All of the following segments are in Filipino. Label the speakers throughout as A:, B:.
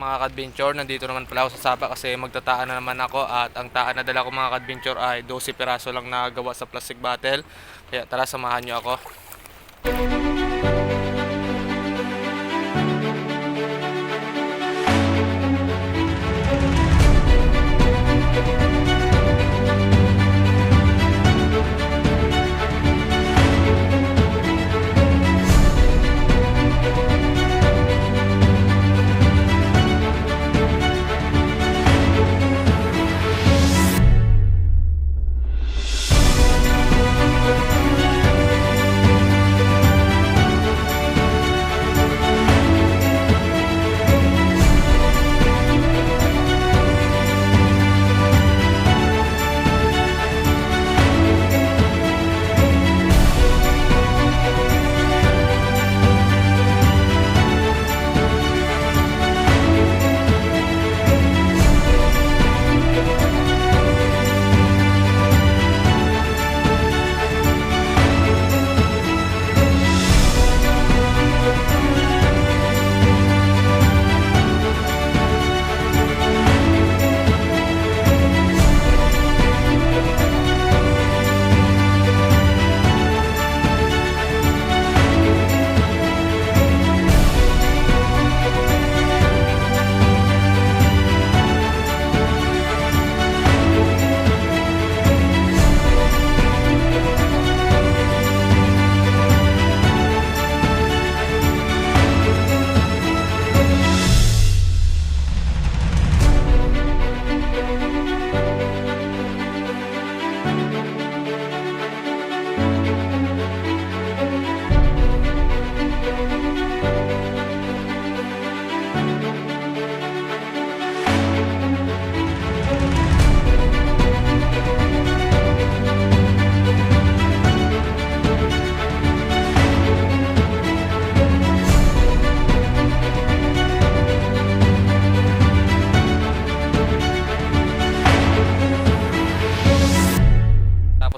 A: Mga ka-adventure, nandito naman pala ako sa Sapa kasi magtataan na naman ako at ang taan na dala ko mga ka-adventure ay 12 piraso lang na gawa sa plastic bottle. Kaya tara, samahan nyo ako.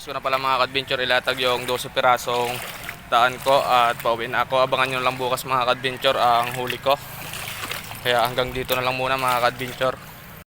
A: Tapos ko na pala mga ka-adventure ilatag yung 12 pirasong daan ko at pauwi na ako. Abangan nyo lang bukas mga ka-adventure ang huli ko. Kaya hanggang dito na lang muna mga ka-adventure.